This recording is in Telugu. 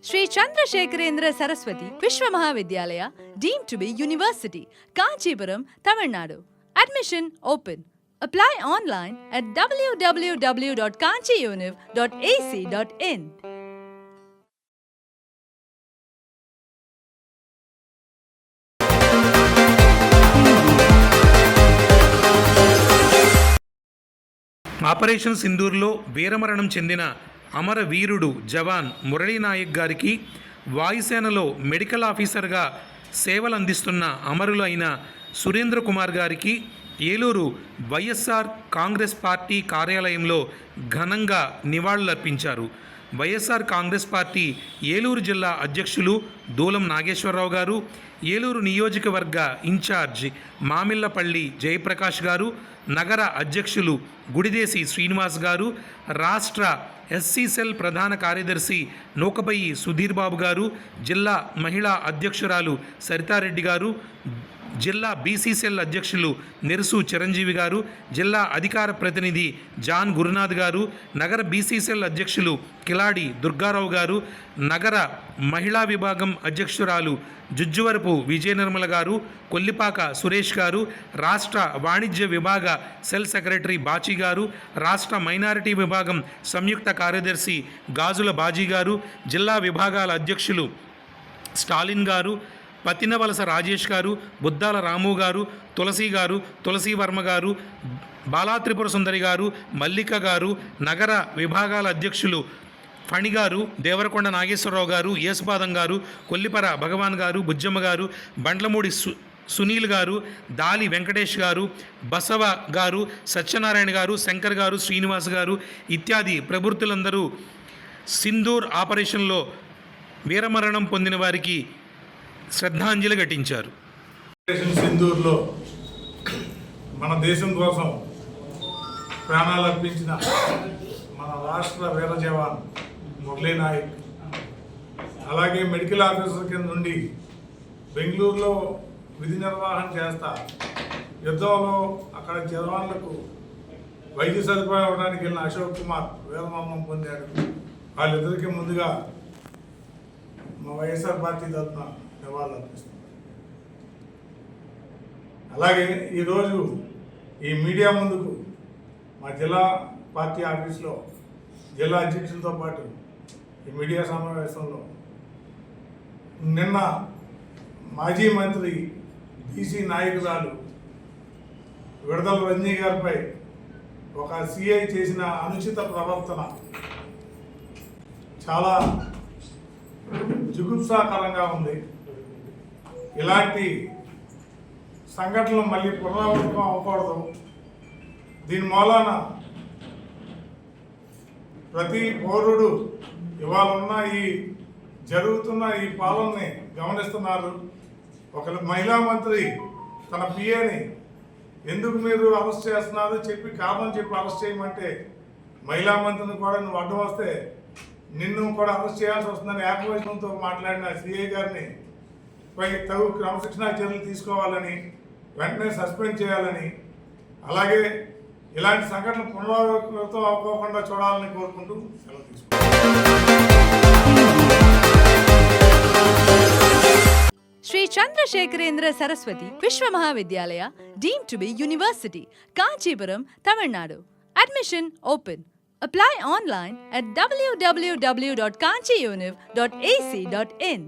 Sri Chandrasekharendra Saraswati Vishwa Mahavidyalaya, deemed to be University, Kanchipuram, Tamil Nadu. Admission open. Apply online at www.kanchiuniv.ac.in. Operation సింధూర్లో వీరమరణం చెందిన అమరవీరుడు జవాన్ మురళీనాయక్ గారికి వాయుసేనలో మెడికల్ ఆఫీసర్గా సేవలు అందిస్తున్న అమరులైన సురేంద్ర కుమార్ గారికి ఏలూరు వైఎస్ఆర్ కాంగ్రెస్ పార్టీ కార్యాలయంలో ఘనంగా నివాళులర్పించారు. వైఎస్ఆర్ కాంగ్రెస్ పార్టీ ఏలూరు జిల్లా అధ్యక్షులు దూలం నాగేశ్వరరావు గారు, ఏలూరు నియోజకవర్గ ఇన్ఛార్జ్ మామిళ్లపల్లి జయప్రకాష్ గారు, నగర అధ్యక్షులు గుడిదేశి శ్రీనివాస్ గారు, రాష్ట్ర ఎస్సీ సెల్ ప్రధాన కార్యదర్శి నూకబయ్యి సుధీర్ బాబు గారు, జిల్లా మహిళా అధ్యక్షురాలు సరితారెడ్డి గారు, జిల్లా బీసీ సెల్ అధ్యక్షులు నెరుసు చిరంజీవి గారు, జిల్లా అధికార ప్రతినిధి జాన్ గురునాథ్ గారు, నగర బీసీ సెల్ అధ్యక్షులు కిలాడి దుర్గారావు గారు, నగర మహిళా విభాగం అధ్యక్షురాలు జుజ్జువరపు విజయ నిర్మల గారు, కొల్లిపాక సురేష్ గారు, రాష్ట్ర వాణిజ్య విభాగ సెల్ సెక్రటరీ బాచి గారు, రాష్ట్ర మైనారిటీ విభాగం సంయుక్త కార్యదర్శి గాజుల బాజీ గారు, జిల్లా విభాగాల అధ్యక్షులు స్టాలిన్ గారు, పతినవలస రాజేష్ గారు, బుద్దాల రాము గారు, తులసి గారు, తులసి వర్మ గారు, బాలా త్రిపుర సుందరి గారు, మల్లిక గారు, నగర విభాగాల అధ్యక్షులు ఫణి గారు, దేవరకొండ నాగేశ్వరరావు గారు, యేసుపాదం గారు, కొల్లిపర భగవాన్ గారు, బుజ్జమ్మ గారు, బండ్లమూడి సునీల్ గారు, దాలి వెంకటేష్ గారు, బసవ గారు, సత్యనారాయణ గారు, శంకర్ గారు, శ్రీనివాస్ గారు ఇత్యాది ప్రభుత్వులందరూ సింధూర్ ఆపరేషన్లో వీరమరణం పొందిన వారికి శ్రద్ధాంజలి ఘటించారు. ఆపరేషన్ సింధూర్లో మన దేశం కోసం ప్రాణాలు అర్పించిన మన రాష్ట్ర వీర జవాన్ మురళీ నాయక్, అలాగే మెడికల్ ఆఫీసర్ కింద నుండి బెంగళూరులో విధి నిర్వహణ చేస్తా యుద్ధంలో అక్కడ జవాన్లకు వైద్య సదుపాయం ఇవ్వడానికి వెళ్ళిన అశోక్ కుమార్ వీరమరణం పొందాడు. వాళ్ళిద్దరికీ ముందుగా మా వైఎస్ఆర్ పార్టీ తరఫున నివాళులు అర్పిస్తుంది. అలాగే ఈరోజు ఈ మీడియా ముందుకు మా జిల్లా పార్టీ ఆఫీస్లో జిల్లా అధ్యక్షులతో పాటు ఈ మీడియా సమావేశంలో నిన్న మాజీ మంత్రి బీసీ నాయకురాలు విడదల రజనీ గారిపై ఒక సిఐ చేసిన అనుచిత ప్రవర్తన చాలా జుగుప్సాకరంగా ఉంది. ఇలాంటి సంఘటనలు మళ్ళీ పునరావృతం అవ్వకూడదు. దీని మూలాన ప్రతి పౌరుడు ఇవాళ ఉన్న ఈ జరుగుతున్న ఈ పాలనని గమనిస్తున్నారు. ఒక మహిళా మంత్రి తన పిఏని ఎందుకు మీరు అరెస్ట్ చేస్తున్నారు చెప్పి కారణం చెప్పి అరెస్ట్ చేయమంటే మహిళా మంత్రిని కూడా నువ్వు అడ్డం వస్తే నిన్ను కూడా అరెస్ట్ చేయాల్సి వస్తుందని ఏకవచనంతో మాట్లాడిన సిఐ గారిని పై తగు క్రమశిక్షణా చర్యలు తీసుకోవాలని, వెంటనే సస్పెండ్ చేయాలని, అలాగే ఇలాంటి సంఘటనలు పునరావృతం అవ్వకుండా చూడాలని కోరుకుంటూ సెలవు తీసుకుంటాం. Sri Chandrasekharendra Saraswati Vishwa Mahavidyalaya, deemed to be University, Kanchipuram, Tamil Nadu. Admission open. Apply online at www.kanchiuniv.ac.in.